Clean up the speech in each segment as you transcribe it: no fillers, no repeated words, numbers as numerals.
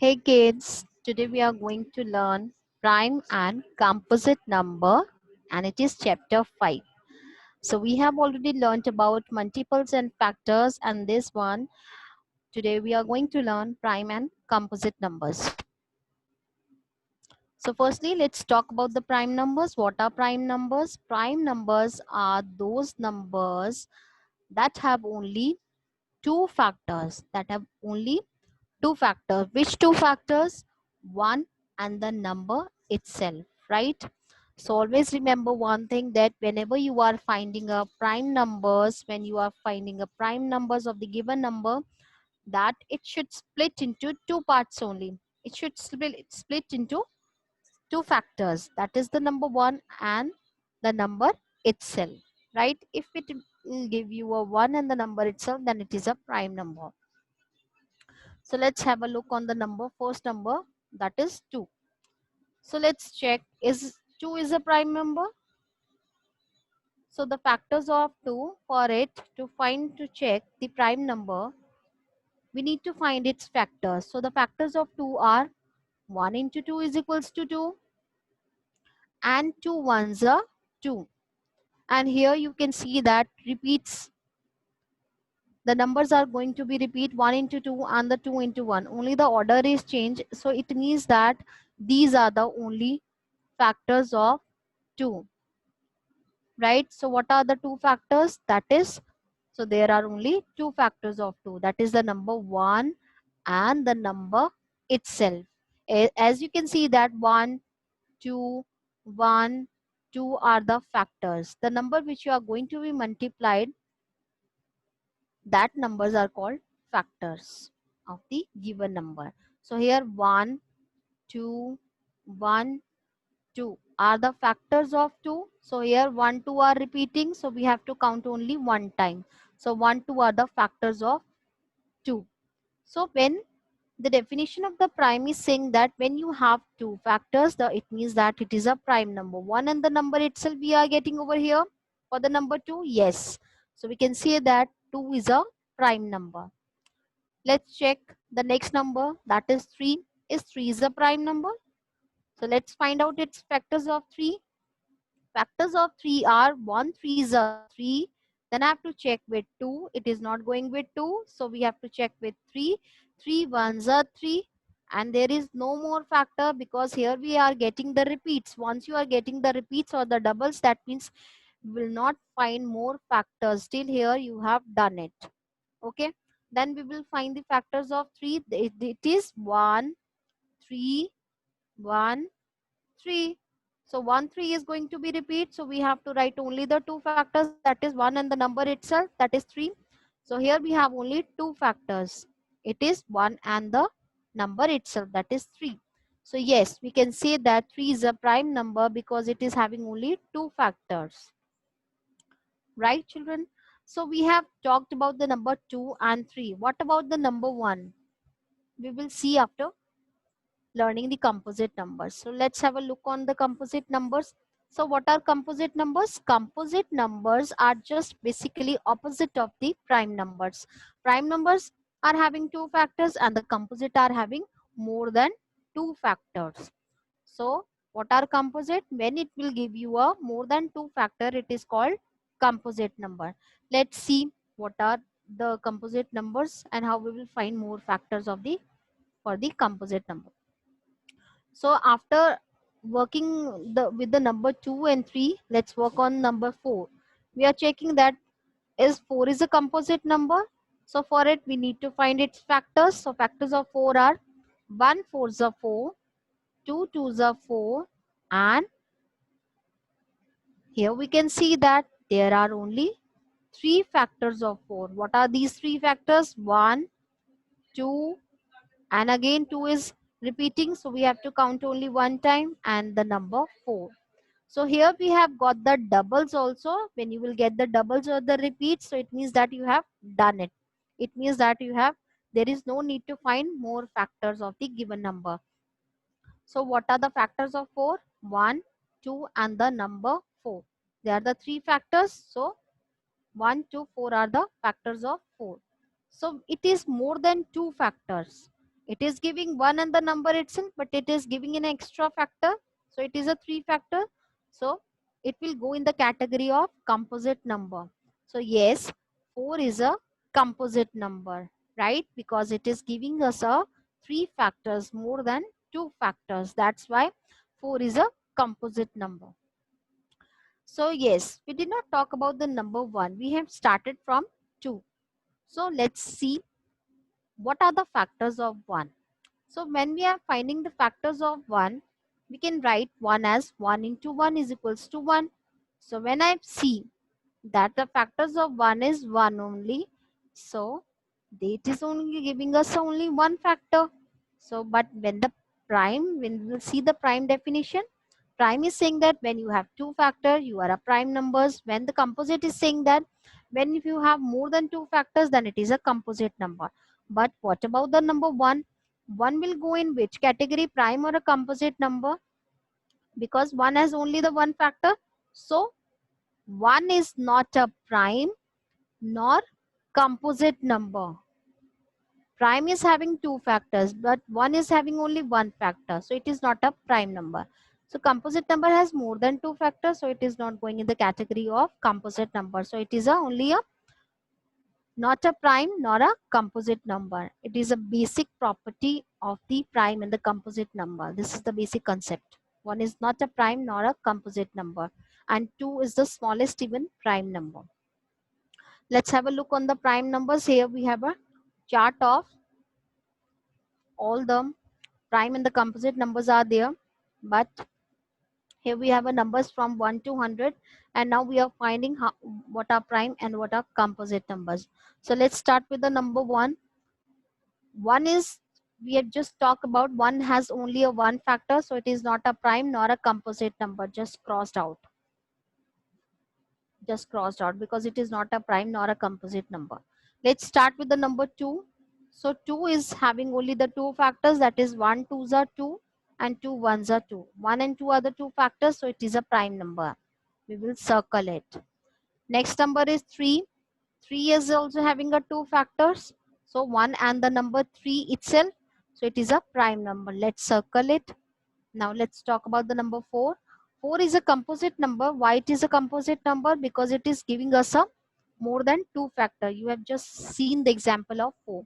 Hey kids, today we are going to learn prime and composite number and it is chapter 5. So we have already learned about multiples and factors and this one today we are going to learn prime and composite numbers. So firstly let's talk about the prime numbers. What are prime numbers? Prime numbers are those numbers that have only two factors Which two factors? One and the number itself, right? So always remember one thing, that whenever you are finding a prime numbers, when you are finding a prime numbers of the given number, that it should split into two parts only. It should split into two factors. That is the number one and the number itself, right? If it will give you a one and the number itself, then it is a prime number. So let's have a look on the number. First number, that is 2. So let's check, is 2 is a prime number? So the factors of 2, for it to check the prime number, we need to find its factors. So the factors of 2 are 1 into 2 is equals to 2 and 2 ones are 2. And here you can see that repeats, the numbers are going to be repeat 1 into 2 and the 2 into 1. Only the order is changed. So it means that these are the only factors of 2, right? So what are the two factors? That is, so there are only two factors of 2, that is the number 1 and the number itself. As you can see that 1 2 1 2 are the factors. The number which you are going to be multiplied, that numbers are called factors of the given number. So here 1 2 1 2 are the factors of 2. So here 1 2 are repeating, so we have to count only one time. So 1 2 are the factors of 2. So when the definition of the prime is saying that when you have two factors, it means that it is a prime number. 1 and the number itself we are getting over here for the number 2. Yes, so we can say that 2 is a prime number. Let's check the next number, that is 3. Is 3 is a prime number? So let's find out its factors of 3. Factors of 3 are 1 3 is a 3. Then I have to check with 2. It is not going with 2. So we have to check with 3. 3 ones are 3. And there is no more factor because here we are getting the repeats. Once you are getting the repeats or the doubles, that means we will not find more factors. Till here you have done it. Okay. Then we will find the factors of 3. It is 1 3 1 3. So 1 3 is going to be repeat. So we have to write only the two factors, that is 1 and the number itself, that is 3. So here we have only two factors. It is 1 and the number itself, that is 3. So yes, we can say that 3 is a prime number because it is having only two factors. Right, children? So we have talked about the number 2 and 3. What about the number 1? We will see after learning the composite numbers. So let's have a look on the composite numbers. So what are composite numbers? Composite numbers are just basically opposite of the prime numbers. Prime numbers are having two factors and the composite are having more than two factors. So what are composite? When it will give you a more than two factor, it is called composite number. Let's see what are the composite numbers and how we will find more factors of the for the composite number. So after working with the number 2 and 3, let's work on number 4. We are checking that is 4 is a composite number. So for it, we need to find its factors. So factors of 4 are 1 4 is a 4, 2 2 is a 4, and here we can see that there are only three factors of 4. What are these three factors? 1, 2, and again 2 is repeating, so we have to count only one time, and the number 4. So here we have got the doubles also. When you will get the doubles or the repeats, so it means that you have done it. It means that there is no need to find more factors of the given number. So what are the factors of 4? 1, 2 and the number 4. They are the three factors. So 1, 2, 4 are the factors of 4. So it is more than two factors. It is giving 1 and the number itself, but it is giving an extra factor. So it is a 3 factor. So it will go in the category of composite number. So yes, 4 is a composite number, right? Because it is giving us a 3 factors more than 2 factors. That's why 4 is a composite number. So yes, we did not talk about the number 1. We have started from 2. So let's see what are the factors of 1. So when we are finding the factors of 1, we can write 1 as 1 into 1 is equals to 1. So when I see that the factors of 1 is 1 only, so it is only giving us only one factor. So but when the prime, when we will see the prime definition, prime is saying that when you have two factors, you are a prime numbers. When the composite is saying that when if you have more than two factors, then it is a composite number. But what about the number 1? 1 will go in which category, prime or a composite number? Because 1 has only the one factor. So 1 is not a prime nor composite number. Prime is having two factors, but 1 is having only one factor. So it is not a prime number. So composite number has more than two factors. So it is not going in the category of composite number. So it is only a not a prime nor a composite number. It is a basic property of the prime and the composite number. This is the basic concept. 1 is not a prime nor a composite number, and 2 is the smallest even prime number. Let's have a look on the prime numbers. Here we have a chart of all the prime and the composite numbers are there, but here we have a numbers from 1 to 100, and now we are finding what are prime and what are composite numbers. So let's start with the number 1. 1 is, we have just talked about, 1 has only a one factor, so it is not a prime nor a composite number. Just crossed out because it is not a prime nor a composite number. Let's start with the number 2. So 2 is having only the two factors, that is 1 2s are 2 and 2 1s are 2. 1 and 2 are the two factors, so it is a prime number. We will circle it. Next number is 3. 3 is also having a two factors, so 1 and the number 3 itself, so it is a prime number. Let's circle it. Now let's talk about the number 4. 4 is a composite number. Why it is a composite number? Because it is giving us a more than two factor. You have just seen the example of 4.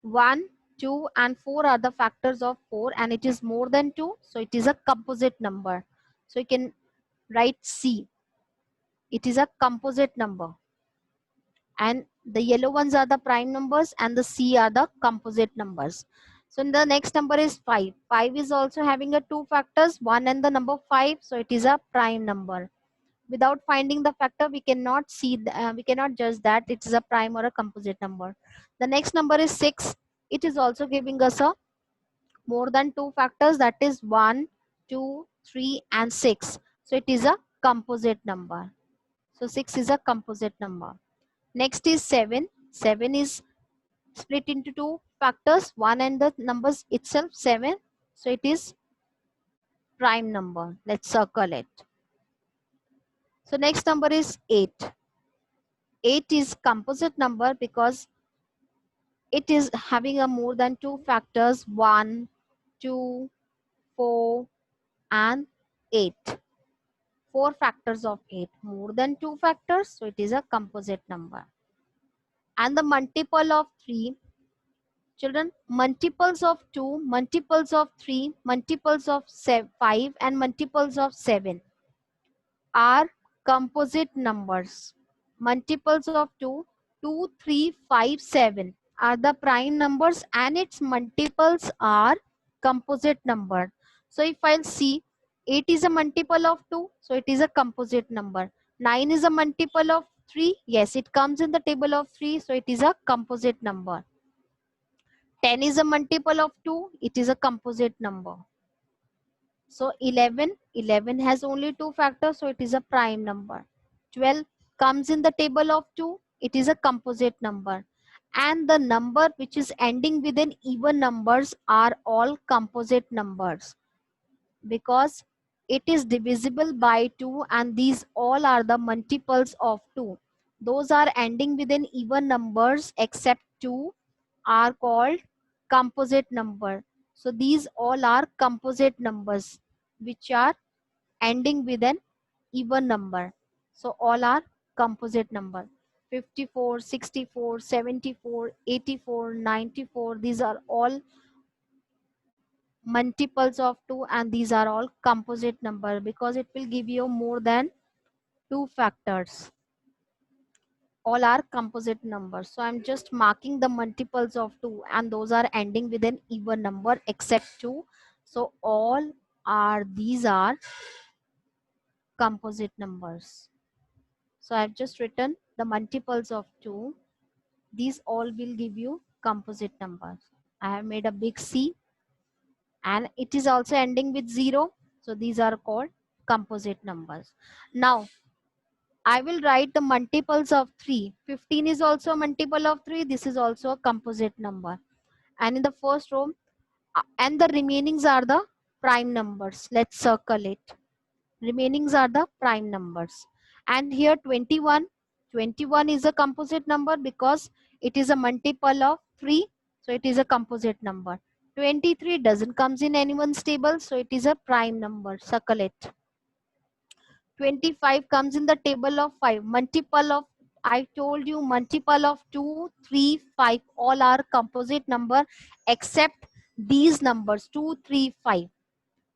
1, 2 and 4 are the factors of 4, and it is more than 2, so it is a composite number. So you can write C. It is a composite number, and the yellow ones are the prime numbers and the C are the composite numbers. So the next number is 5. 5 is also having a two factors, 1 and the number 5, so it is a prime number. Without finding the factor, we cannot see we cannot judge that it is a prime or a composite number. The next number is 6. It is also giving us a more than two factors, that is 1 2 3 and 6, so it is a composite number. So 6 is a composite number. Next is 7. 7 is split into two factors, 1 and the numbers itself 7, so it is prime number. Let's circle it. So next number is 8. 8 is composite number because it is having a more than two factors, 1 2 4 and 8. 4 factors of 8, more than two factors, so it is a composite number. And the multiple of 3, children, multiples of 2, multiples of 3, multiples of 5 and multiples of 7 are composite numbers. Multiples of 2, 2, 3, 5, 7 are the prime numbers, and its multiples are composite number. So if I'll see, 8 is a multiple of 2, so it is a composite number. 9 is a multiple of 3, yes, it comes in the table of 3, so it is a composite number. 10 is a multiple of 2, it is a composite number. So 11 has only two factors, so it is a prime number. 12 comes in the table of 2, it is a composite number. And the number which is ending with an even numbers are all composite numbers, because it is divisible by 2, and these all are the multiples of 2. Those are ending with an even numbers except 2 are called composite number. So these all are composite numbers which are ending with an even number. So all are composite number. 54, 64, 74, 84, 94. These are all multiples of 2 and these are all composite number because it will give you more than 2 factors. All are composite numbers. So I'm just marking the multiples of 2 and those are ending with an even number except 2. So all are, these are composite numbers. So I've just written the multiples of 2. These all will give you composite numbers. I have made a big C and it is also ending with 0. So these are called composite numbers. Now I will write the multiples of 3. 15 is also a multiple of 3. This is also a composite number. And in the first row, and the remainings are the prime numbers. Let's circle it. Remainings are the prime numbers. And here 21. 21 is a composite number because it is a multiple of 3. So it is a composite number. 23 doesn't comes in anyone's table. So it is a prime number. Circle it. 25 comes in the table of 5. Multiple of, I told you, multiple of 2, 3, 5. All are composite number except these numbers 2, 3, 5,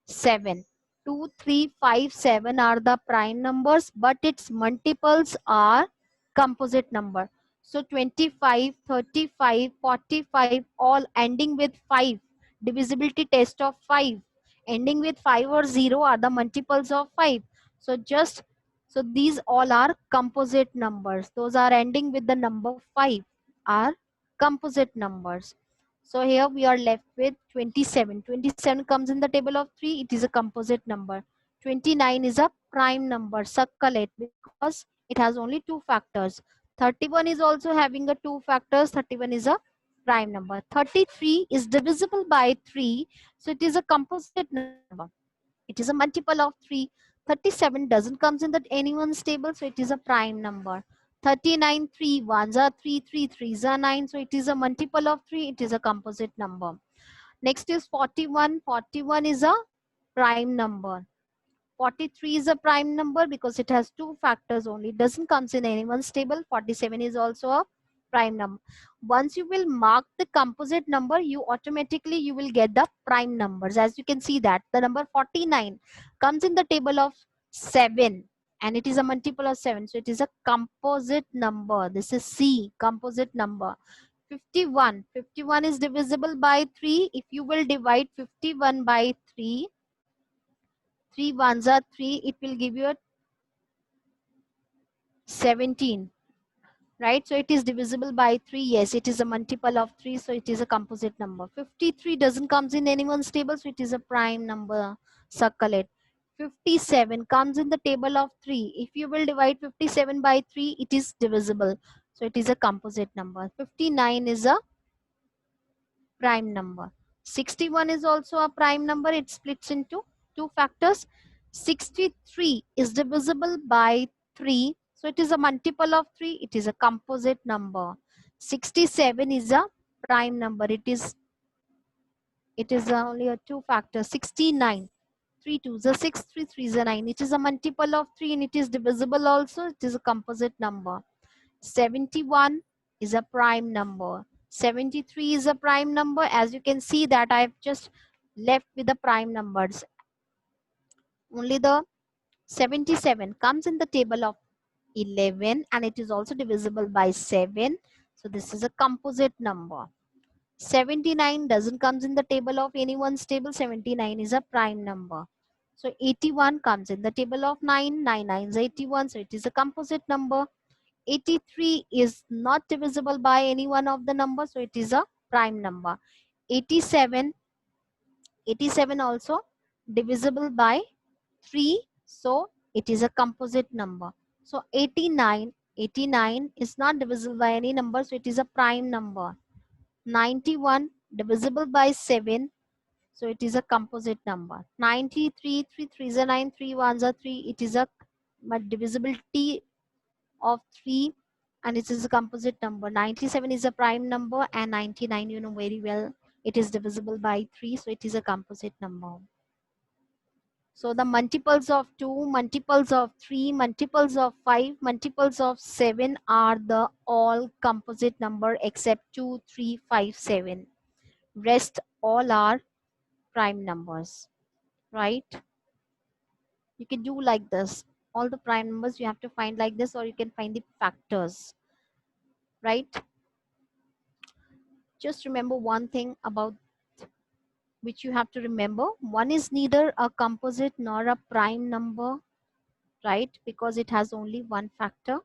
7. 2, 3, 5, 7 are the prime numbers, but its multiples are composite number. So 25, 35, 45, all ending with 5. Divisibility test of 5. Ending with 5 or 0 are the multiples of 5. So just, so these all are composite numbers. Those are ending with the number 5 are composite numbers. So here we are left with 27. 27 comes in the table of 3. It is a composite number. 29 is a prime number. Circle it because it has only 2 factors. 31 is also having a 2 factors. 31 is a prime number. 33 is divisible by 3. So it is a composite number. It is a multiple of 3. 37 doesn't comes in that anyone's table. So it is a prime number. 39, 3 ones are 3, 3 threes are 9. So it is a multiple of 3. It is a composite number. Next is 41. 41 is a prime number. 43 is a prime number because it has 2 factors only. It doesn't comes in anyone's table. 47 is also a prime number. Once you will mark the composite number, you automatically you will get the prime numbers. As you can see that the number 49 comes in the table of 7 and it is a multiple of 7. So it is a composite number. This is C, composite number. 51. 51 is divisible by 3. If you will divide 51 by 3, 3 ones are 3, it will give you a 17. Right, so it is divisible by 3. Yes, it is a multiple of 3, so it is a composite number. 53 doesn't comes in anyone's table, so it is a prime number. Circle it. 57 comes in the table of 3. If you will divide 57 by 3, it is divisible, so it is a composite number. 59 is a prime number. 61 is also a prime number. It splits into 2 factors. 63 is divisible by 3. So it is a multiple of 3. It is a composite number. 67 is a prime number. It is only a 2 factor. 69. 3 2s are 6, 3 3s are 9. It is a multiple of 3 and it is divisible also. It is a composite number. 71 is a prime number. 73 is a prime number. As you can see that I've just left with the prime numbers. Only the 77 comes in the table of 11 and it is also divisible by 7. So this is a composite number. 79 doesn't comes in the table of anyone's table. 79 is a prime number. So 81 comes in the table of 9. 9 9 is 81. So it is a composite number. 83 is not divisible by any one of the numbers, so it is a prime number. 87 also divisible by 3, so it is a composite number. So 89 is not divisible by any number, so it is a prime number. 91 divisible by 7, so it is a composite number. 93, 3 3s are 9, 3 1s are 3, it is a divisibility of 3 and it is a composite number. 97 is a prime number and 99 you know very well It is divisible by 3, so it is a composite number. So the multiples of 2, multiples of 3, multiples of 5, multiples of 7 are the all composite number except 2, 3, 5, 7. Rest all are prime numbers, right? You can do like this. All the prime numbers you have to find like this, or you can find the factors, right? Just remember one thing about which you have to remember. One is neither a composite nor a prime number, right? Because it has only one factor.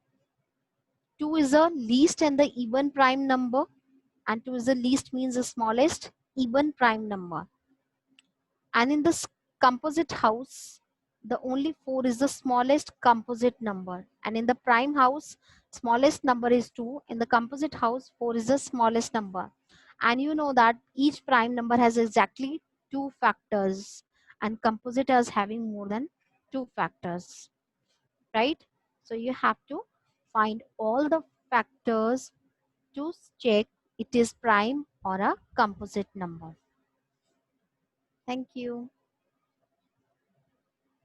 2 is a least and the even prime number, and 2 is the least means the smallest even prime number. And in this composite house, the only 4 is the smallest composite number. And in the prime house, smallest number is 2. In the composite house, 4 is the smallest number. And you know that each prime number has exactly 2 factors, and composite is having more than 2 factors, right? So you have to find all the factors to check it is prime or a composite number. Thank you.